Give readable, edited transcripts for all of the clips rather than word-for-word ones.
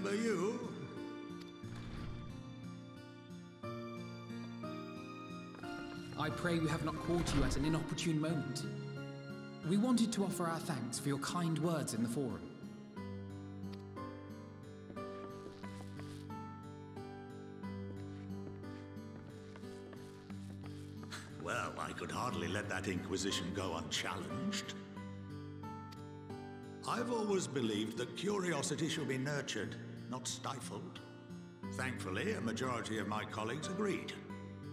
remember you. I pray we have not caught you at an inopportune moment. We wanted to offer our thanks for your kind words in the forum. Well, I could hardly let that inquisition go unchallenged. I've always believed that curiosity should be nurtured, not stifled. Thankfully, a majority of my colleagues agreed.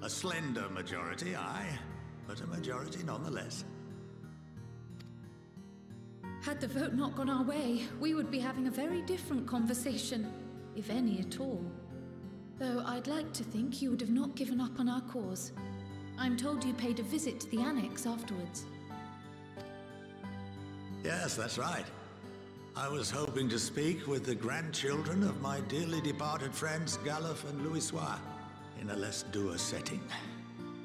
A slender majority, aye, but a majority nonetheless. Had the vote not gone our way, we would be having a very different conversation, if any at all. Though I'd like to think you would have not given up on our cause. I'm told you paid a visit to the annex afterwards. Yes, that's right. I was hoping to speak with the grandchildren of my dearly departed friends Galuf and Louisoix in a less dour setting.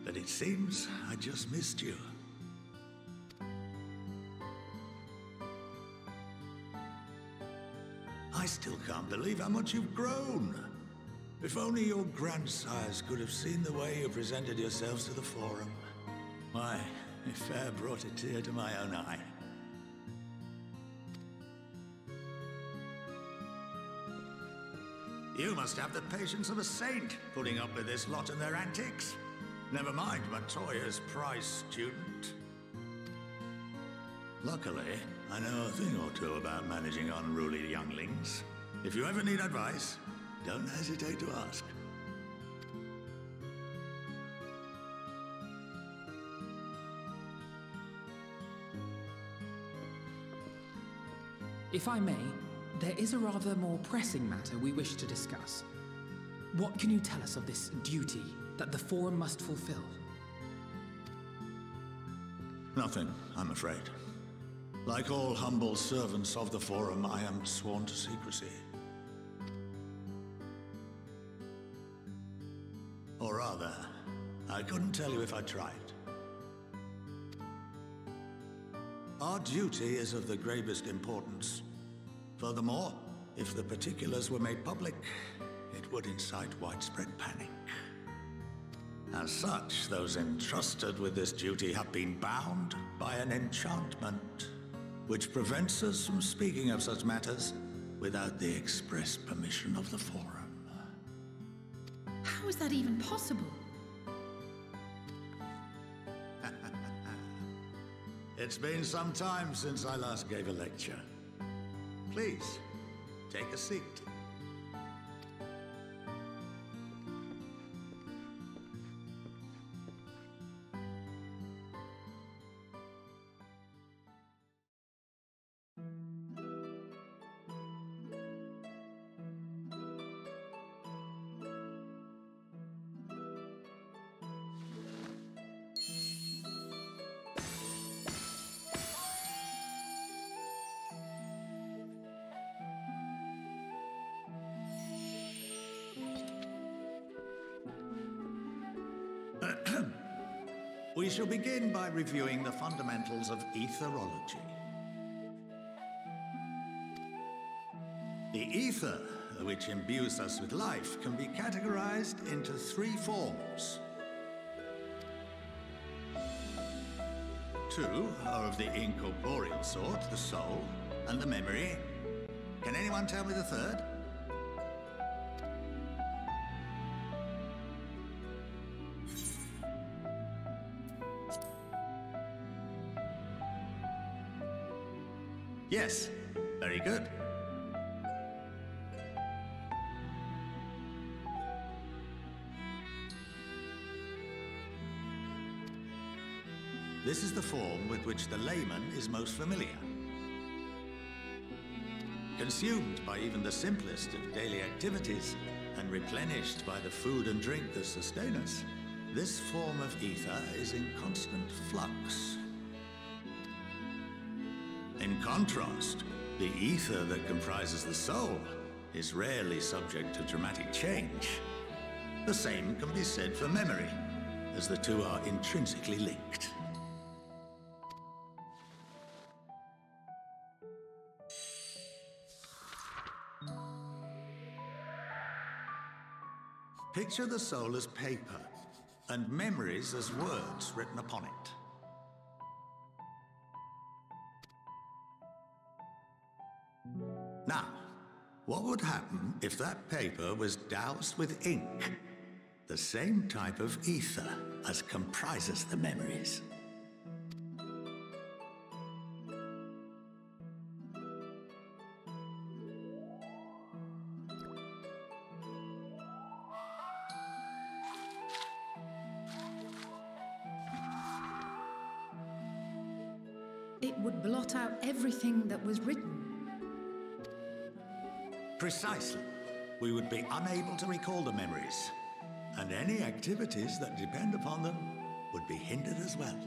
But it seems I just missed you. I still can't believe how much you've grown. If only your grandsires could have seen the way you presented yourselves to the forum. Why, it fair brought a tear to my own eye. You must have the patience of a saint, putting up with this lot and their antics. Never mind Matoya's prize student. Luckily, I know a thing or two about managing unruly younglings. If you ever need advice, don't hesitate to ask. If I may, there is a rather more pressing matter we wish to discuss. What can you tell us of this duty that the Forum must fulfill? Nothing, I'm afraid. Like all humble servants of the Forum, I am sworn to secrecy. Or rather, I couldn't tell you if I tried. Our duty is of the gravest importance. Furthermore, if the particulars were made public, it would incite widespread panic. As such, those entrusted with this duty have been bound by an enchantment, which prevents us from speaking of such matters without the express permission of the Forum. How is that even possible? It's been some time since I last gave a lecture. Please, take a seat. We shall begin by reviewing the fundamentals of etherology. The ether, which imbues us with life, can be categorized into three forms. Two are of the incorporeal sort, the soul and the memory. Can anyone tell me the third? Yes, very good. This is the form with which the layman is most familiar. Consumed by even the simplest of daily activities and replenished by the food and drink that sustain us, this form of ether is in constant flux. In contrast, the ether that comprises the soul is rarely subject to dramatic change. The same can be said for memory, as the two are intrinsically linked. Picture the soul as paper, and memories as words written upon it. Now, what would happen if that paper was doused with ink? The same type of ether as comprises the memories. It would blot out everything that was written. Precisely. We would be unable to recall the memories, and any activities that depend upon them would be hindered as well.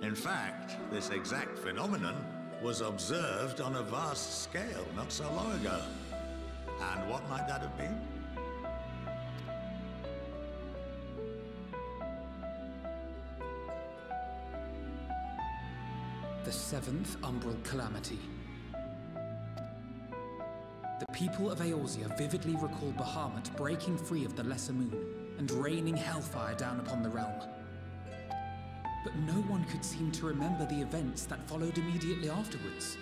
In fact, this exact phenomenon was observed on a vast scale not so long ago. And what might that have been? The seventh Umbral Calamity. The people of Eorzea vividly recall Bahamut breaking free of the Lesser Moon and raining hellfire down upon the realm. But no one could seem to remember the events that followed immediately afterwards.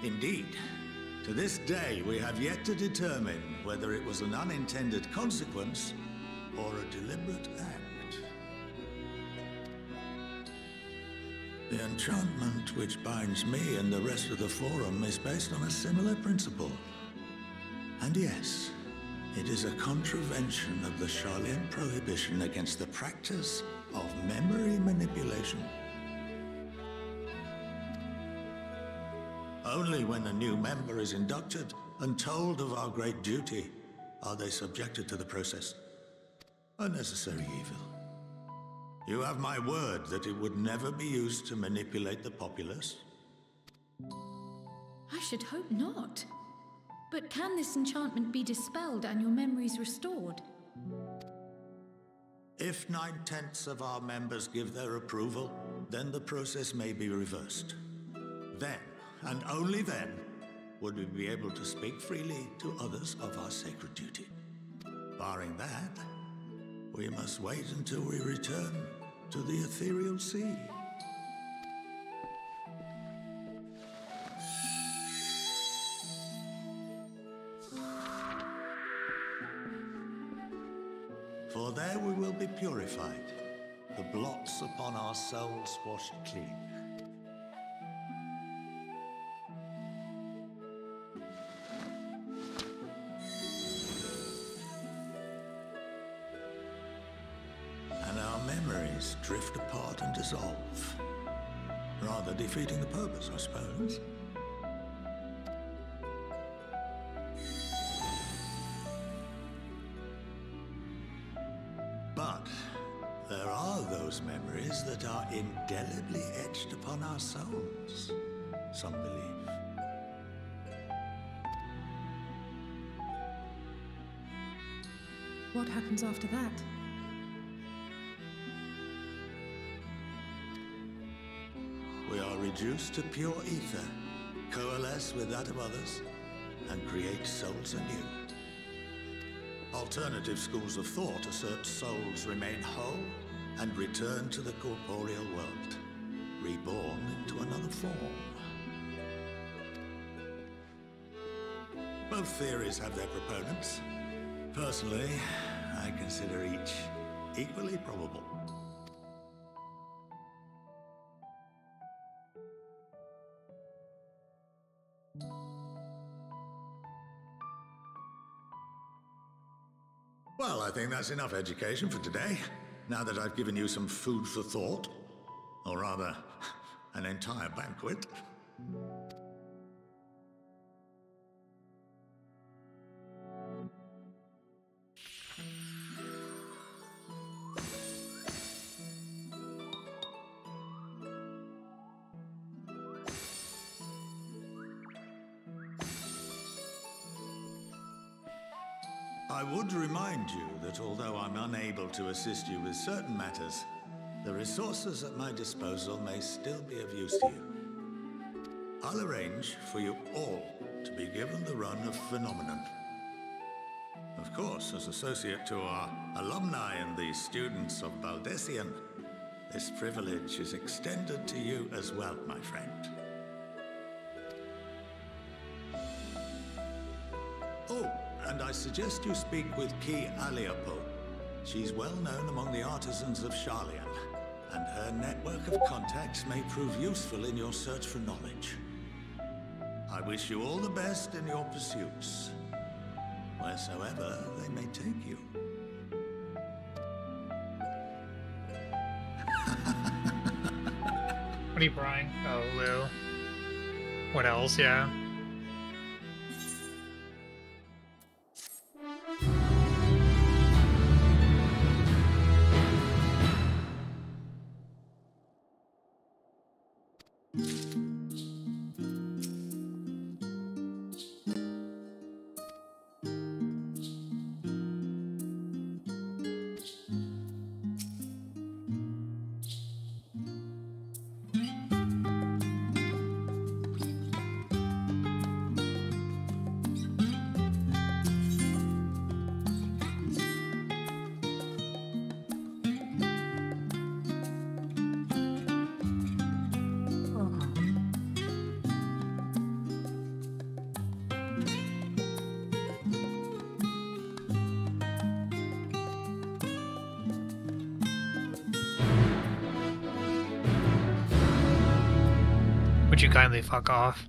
Indeed. To this day, we have yet to determine whether it was an unintended consequence or a deliberate act. The enchantment which binds me and the rest of the Forum is based on a similar principle. And yes, it is a contravention of the Sharlayan prohibition against the practice of memory manipulation. Only when a new member is inducted and told of our great duty are they subjected to the process. A necessary evil. You have my word that it would never be used to manipulate the populace? I should hope not. But can this enchantment be dispelled and your memories restored? If 9/10 of our members give their approval, then the process may be reversed. Then, and only then, would we be able to speak freely to others of our sacred duty. Barring that, we must wait until we return to the ethereal sea. For there we will be purified, the blots upon our souls washed clean. And our memories drift apart and dissolve, rather defeating the purpose, I suppose. But there are those memories that are indelibly etched upon our souls, some believe. What happens after that? We are reduced to pure ether, coalesce with that of others, and create souls anew. Alternative schools of thought assert souls remain whole and return to the corporeal world, reborn into another form. Both theories have their proponents. Personally, I consider each equally probable. Well, I think that's enough education for today, now that I've given you some food for thought. Or rather, an entire banquet. I would remind you that although I'm unable to assist you with certain matters, the resources at my disposal may still be of use to you. I'll arrange for you all to be given the run of Phenomenon, Of course, as associate to our alumni and the students of Baldessian, this privilege is extended to you as well, my friend. Oh, and I suggest you speak with Ki Aliapo. She's well known among the artisans of Sharlayan, and her network of contacts may prove useful in your search for knowledge. I wish you all the best in your pursuits, wheresoever they may take you. What are you buying? Oh, Lou. What else? Yeah. Would you kindly fuck off?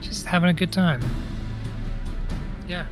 Just having a good time. Yeah.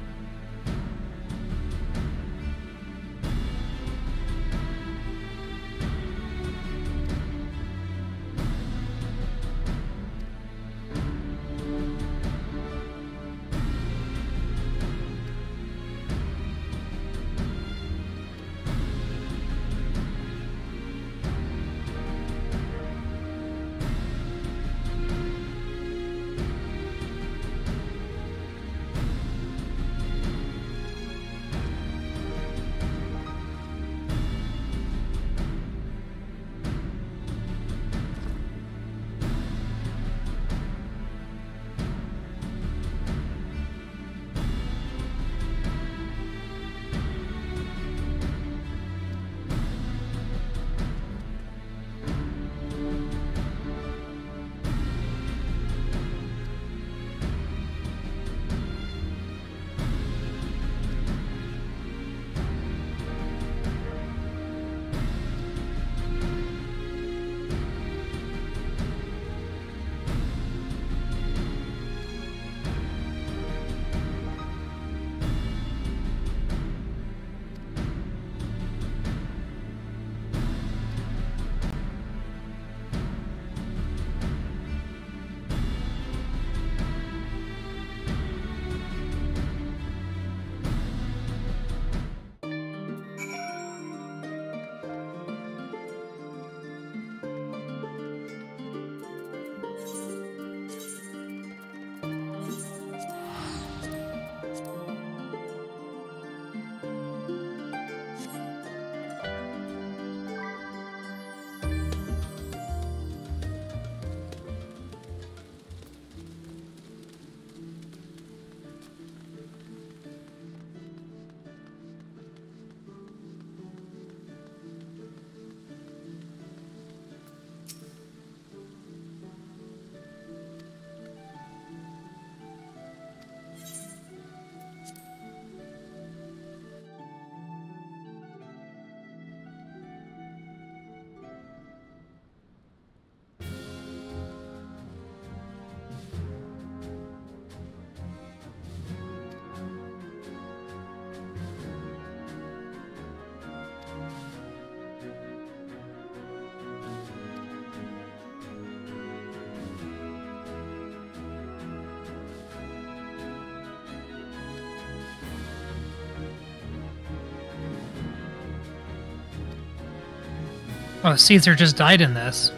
Oh, Caesar just died in this.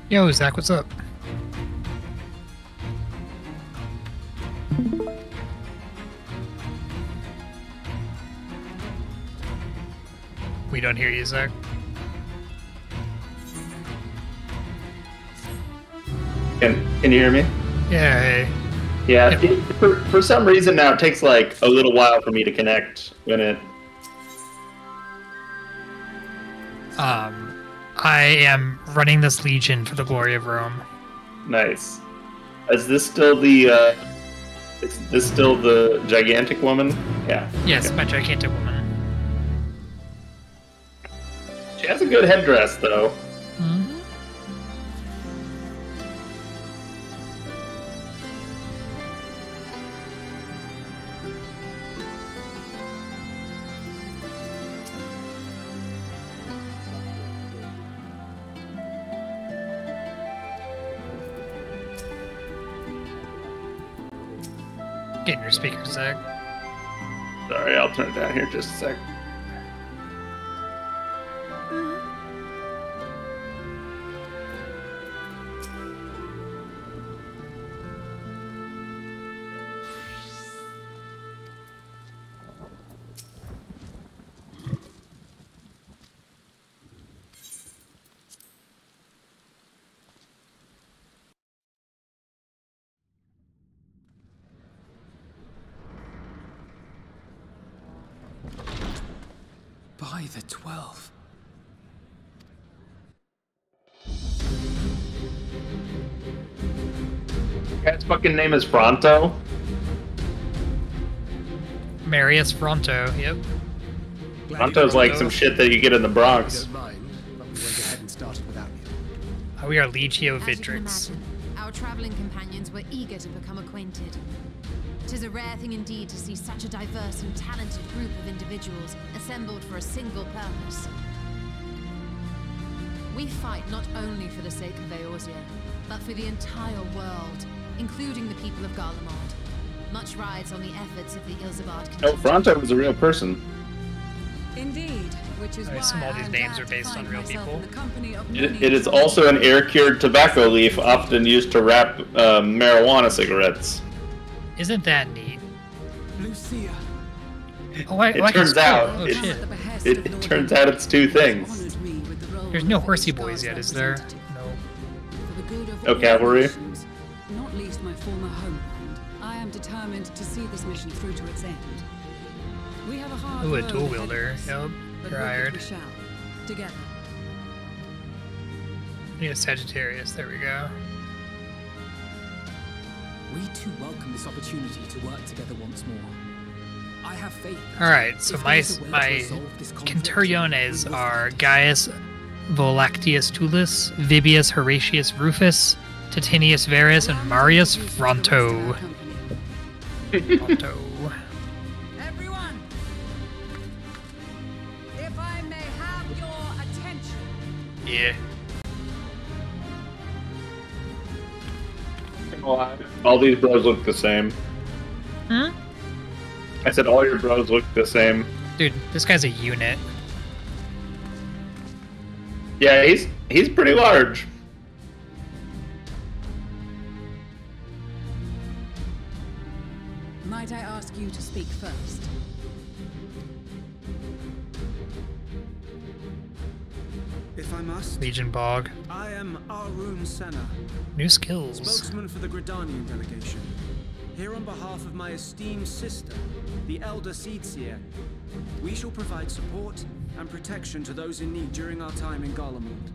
Yo, Zach, what's up? We don't hear you, Zach. Can you hear me? Yeah, hey. Yeah, for some reason now it takes like a little while for me to connect when it... I am running this Legion for the glory of Rome. Nice. Is this still the, is this still the gigantic woman? Yeah. Yes, Okay. my gigantic woman. She has a good headdress, though. Hmm? Getting your speakers, Zach. Sorry, I'll turn it down here just a sec. By the 12. Guy's fucking name is Fronto. Marius Fronto, yep. Fronto's like some shit that you get in the Bronx. Don't mind, but we went ahead and started without you. We are Legio As you can Vidrix. imagine, our traveling companions were eager to become acquainted. 'Tis a rare thing indeed to see such a diverse and talented group of individuals assembled for a single purpose. We fight not only for the sake of Eorzea, but for the entire world, including the people of Garlemald. Much rides on the efforts of the Ilzabard Oh, Fronto was a real person. Indeed, which is I why assume all these I'm names glad are to based find on real myself people. in the company of It many is troubled also an air-cured tobacco leaf often used to wrap marijuana cigarettes. Isn't that neat? Lucia. Oh, I It can turns spell. out Oh, it's- shit. At the behest It of Lord turns out it's two things. honored me with the role There's no of horsey Scars boys yet, is there? representative. No. For the good of No all cavalry? nations, not least my former homeland, I am determined to see this mission through to its end. We have a hard Ooh, a road dual ahead wielder. of us, Yep, but you're work it hired. we shall, together. I need a Sagittarius. There we go. We too welcome this opportunity to work together once more. I have faith. All right, so If my there's a way to my resolve this conflict, Centuriones we will are find it. Gaius Volactius Tullus, Vibius Horatius Rufus, Titinius Verus, and Marius Fronto. Fronto. Everyone, if I may have your attention. Yeah. All these bros look the same. Hmm? I said all your bros look the same. Dude, this guy's a unit. Yeah, he's pretty large. Might I ask you to speak first? If I must, Legion Bog. I am Arun Senna, New skills. spokesman for the Gridanian delegation. Here on behalf of my esteemed sister, the Elder Seedseer, we shall provide support and protection to those in need during our time in Garlemald.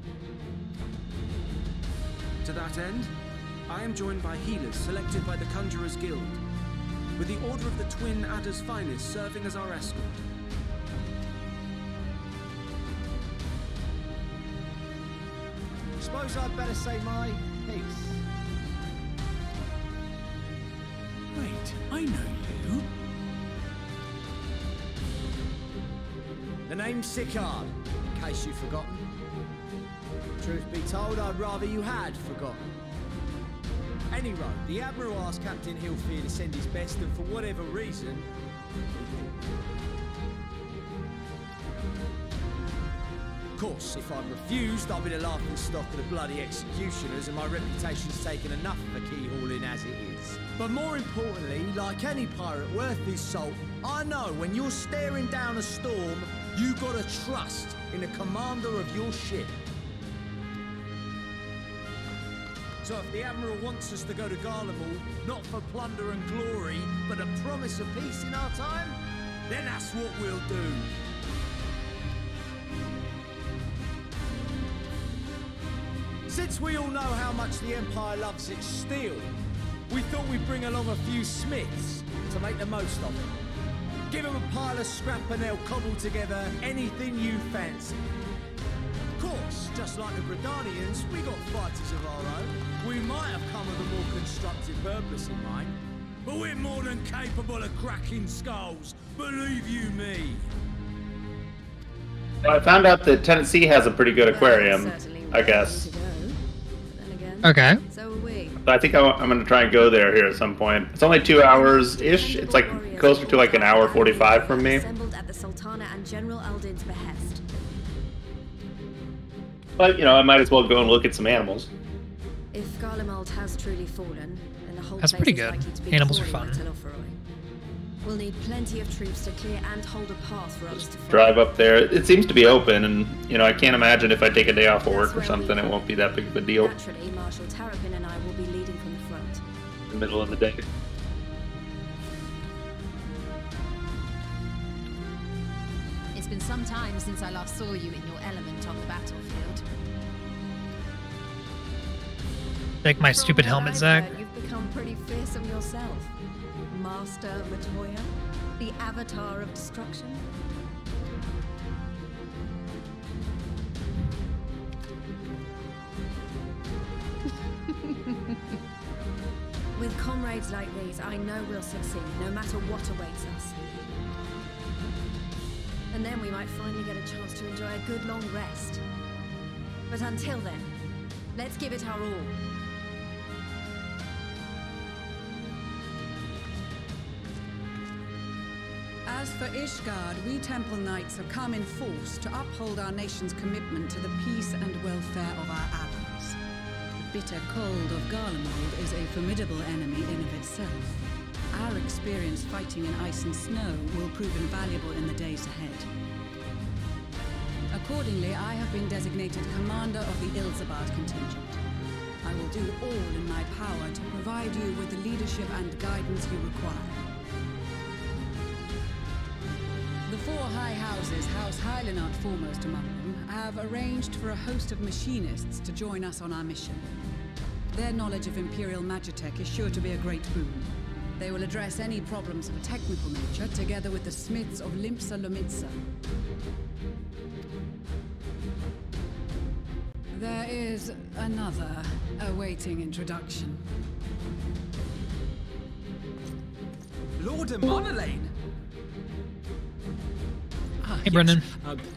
To that end, I am joined by healers selected by the Conjurers Guild, with the Order of the Twin Adder's Finest serving as our escort. Suppose I'd better say my piece. Wait, I know you. The name's Sicard, in case you've forgotten. Truth be told, I'd rather you had forgotten. Anyway, the Admiral asked Captain Hillfear to send his best, and for whatever reason... course, if I'd refused, I'd be the laughing stock of the bloody executioners, and my reputation's taken enough of a keyhauling as it is. But more importantly, like any pirate worth his salt, I know when you're staring down a storm, you gotta trust in the commander of your ship. So if the Admiral wants us to go to Garlemald, not for plunder and glory, but a promise of peace in our time, then that's what we'll do. Since we all know how much the Empire loves its steel, we thought we'd bring along a few smiths to make the most of it. Give them a pile of scrap and they'll cobble together anything you fancy. Of course, just like the Bredanians, we got fighters of our own. We might have come with a more constructive purpose in mind, but we're more than capable of cracking skulls, believe you me. Well, I found out that Tennessee has a pretty good aquarium, I guess. Okay. I think I'm going to try and go there here at some point. It's only 2 hours-ish. It's like closer to like an hour 45 from me. Assembled at the Sultana and General Aldin's behest. But, you know, I might as well go and look at some animals. If Garlemald has truly fallen, then the whole That's place pretty is good. likely to be Animals are crawling fun. like Teloforoy. We'll need plenty of troops to clear and hold a path for us to follow. Drive up there. It seems to be open, and, you know, I can't imagine if I take a day off of work or something, it won't be that big of a deal. Naturally, Marshal Tarapin and I will be leading from the front. In the middle of the day. It's been some time since I last saw you in your element on the battlefield. Take my stupid helmet, Zach. You've become pretty fearsome yourself. Master Matoya, the avatar of destruction. With comrades like these, I know we'll succeed, no matter what awaits us. And then we might finally get a chance to enjoy a good long rest. But until then, let's give it our all. As for Ishgard, we Temple Knights have come in force to uphold our nation's commitment to the peace and welfare of our allies. The bitter cold of Garlemald is a formidable enemy in of itself. Our experience fighting in ice and snow will prove invaluable in the days ahead. Accordingly, I have been designated commander of the Ilzabad contingent. I will do all in my power to provide you with the leadership and guidance you require. The four high houses, House Hylanart foremost among them, have arranged for a host of machinists to join us on our mission. Their knowledge of Imperial Magitech is sure to be a great boon. They will address any problems of a technical nature together with the smiths of Limpsa Lomitsa. There is another awaiting introduction. Lord Monolane! Hey, Brendan.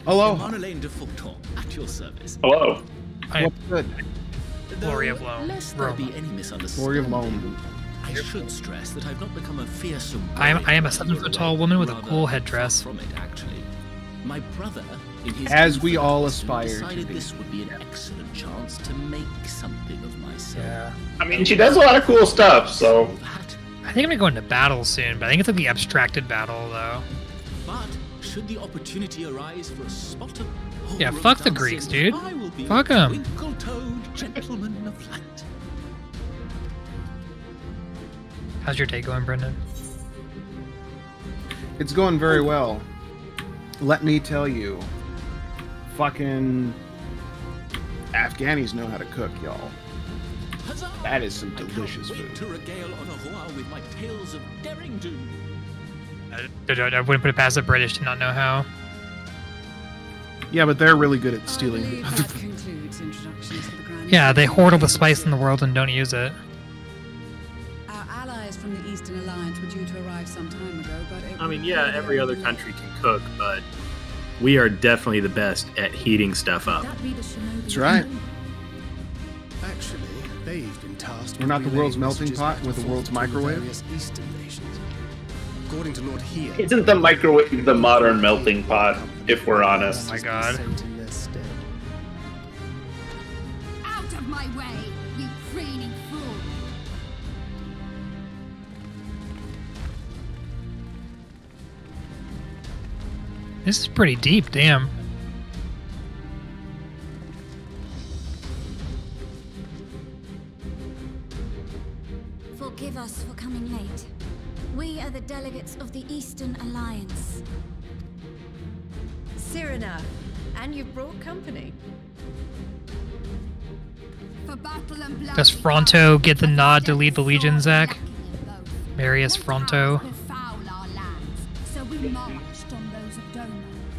Hello. Monolane de Fulton, at your service. Hello. What's good? Glory of Loam. Lest there be any misunderstanding, Glory of Loam. I should stress that I've not become a fearsome. I am a 7-foot-tall woman with a cool headdress. From it, actually. My brother, in his As we all aspire to decided be. this would be an excellent chance to make something of myself. Yeah. I mean, she does a lot of cool stuff, so... I think I'm gonna go into battle soon, but I think it's like the abstracted battle, though. But should the opportunity arise for a spot of Yeah, ballroom fuck the dancing, Greeks, dude. I will be Fuck 'em. Twinkle-toed gentleman of light. How's your day going, Brendan? It's going very well. Let me tell you, fucking Afghanis know how to cook, y'all. Huzzah! That is some I can't delicious wait food. to regale Onahoa with my tales of daring do. I wouldn't put it past the British to not know how. Yeah, but they're really good at stealing. I believe that concludes introductions to the Grand Yeah, they Master. hoard all the spice in the world and don't use it. Our allies from the Eastern Alliance were due to arrive some time ago, but it I mean, would yeah, be every other very country can cook, but we are definitely the best at heating stuff up. That be the Shinobi That's right. Kingdom? Actually, they've been tasked We're not with the world's relaying melting messages pot back with and the world's forth between microwave? various Eastern nations. According to Lord Here, Isn't the microwave the modern melting pot, if we're honest? Oh my god. sent in their stead. This is pretty deep, damn. Forgive us for coming late. We are the delegates of the Eastern Alliance. Cyrena, and you've brought company. Does Fronto get the nod to lead the Legion, Zach? Marius Fronto.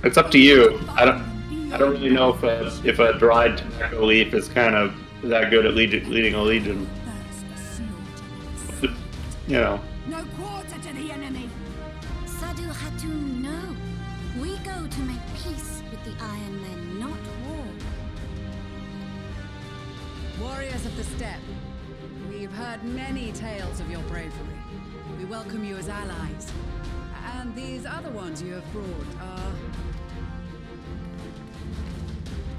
It's up to you. I don't really know if a dried tobacco leaf is kind of that good at leading a legion. You know. No quarter to the enemy. Sadu Hatun, no. We go to make peace with the Iron Men, not war. Warriors of the Steppe, we've heard many tales of your bravery. We welcome you as allies. And these other ones you have brought are...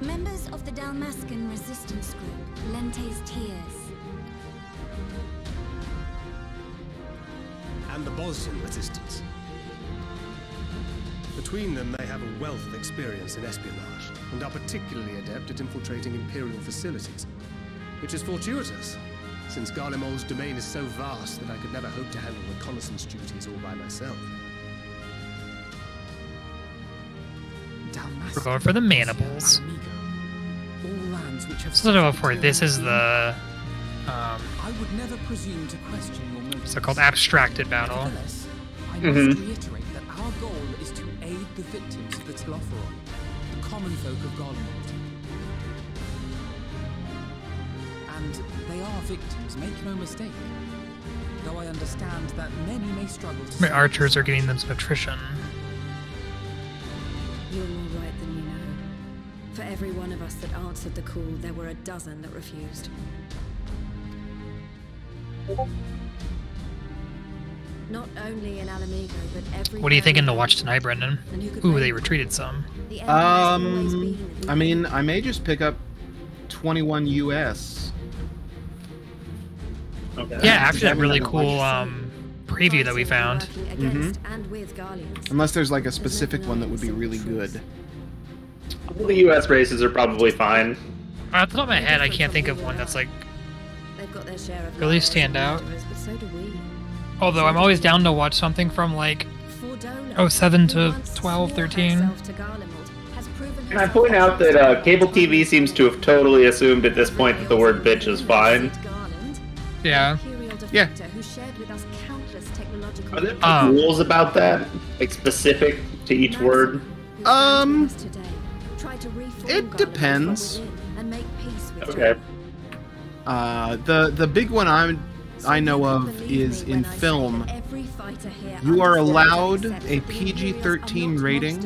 members of the Dalmascan resistance group, Lente's Tears. And the Bosnian resistance. Between them, they have a wealth of experience in espionage, and are particularly adept at infiltrating Imperial facilities, which is fortuitous, since Garlemald's domain is so vast that I could never hope to handle reconnaissance duties all by myself. We're going for the Mandibles. So for this is the I would never presume to question your motives. so called abstracted battle. I must reiterate that our goal is to aid the victims of the Telophoroi, the common folk of Garlemald. And they are victims, make no mistake. Though I understand that many may struggle to... My archers are getting them some attrition. You're more right than you know. For every one of us that answered the call, there were a dozen that refused. Not only in Alamigo, but every... What are you thinking to watch tonight, Brendan? Ooh, they retreated some. I mean, I may just pick up 21 US. Okay. Yeah, after that really cool preview that we found. Unless there's like a specific one that would be really good. All the US races are probably fine. Off the top of my head, I can't think of one that's like really stand out. Although I'm always down to watch something from like 07 to 12, 13. Can I point out that cable TV seems to have totally assumed at this point that the word bitch is fine? Yeah. Yeah. Are there rules about that? Like specific to each word? It depends. Okay. The big one I know of is in film. You are allowed a PG-13 rating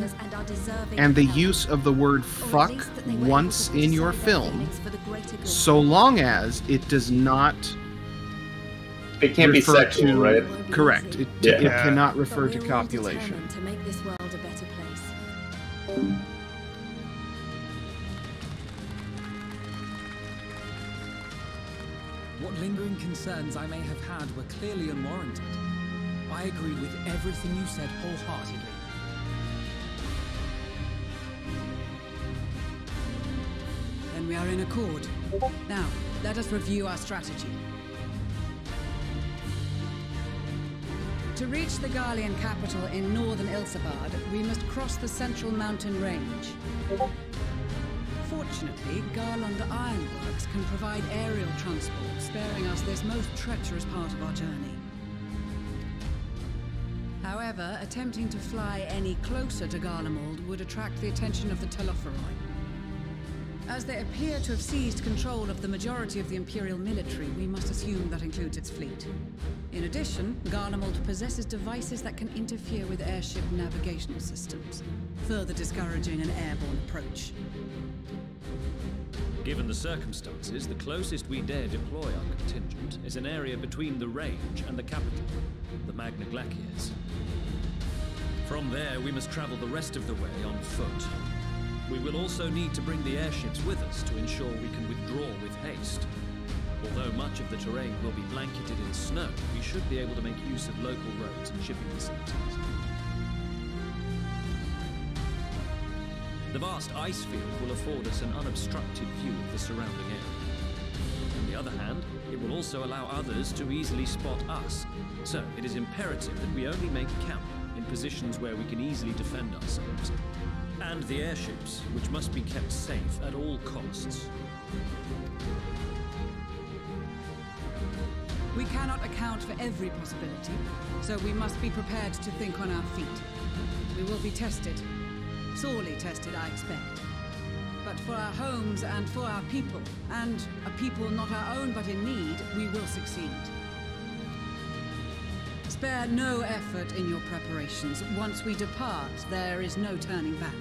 and the use of the word fuck once in your film, so long as it does not. It can't be sexual, right? Correct. It cannot refer to copulation. To make this world a better place. What lingering concerns I may have had were clearly unwarranted. I agree with everything you said wholeheartedly. Then we are in accord. Now, let us review our strategy. To reach the Garlean capital in northern Ilsabard, we must cross the central mountain range. Fortunately, Garlemald Ironworks can provide aerial transport, sparing us this most treacherous part of our journey. However, attempting to fly any closer to Garlemald would attract the attention of the Telophoroi. As they appear to have seized control of the majority of the Imperial military, we must assume that includes its fleet. In addition, Garlemald possesses devices that can interfere with airship navigational systems, further discouraging an airborne approach. Given the circumstances, the closest we dare deploy our contingent is an area between the range and the capital, the Magna Glaciers. From there, we must travel the rest of the way on foot. We will also need to bring the airships with us to ensure we can withdraw with haste. Although much of the terrain will be blanketed in snow, we should be able to make use of local roads and shipping facilities. The vast ice field will afford us an unobstructed view of the surrounding area. On the other hand, it will also allow others to easily spot us. So, it is imperative that we only make camp in positions where we can easily defend ourselves. And the airships, which must be kept safe at all costs. We cannot account for every possibility, so we must be prepared to think on our feet. We will be tested. Sorely tested, I expect. But for our homes and for our people, and a people not our own but in need, we will succeed. Spare no effort in your preparations. Once we depart, there is no turning back.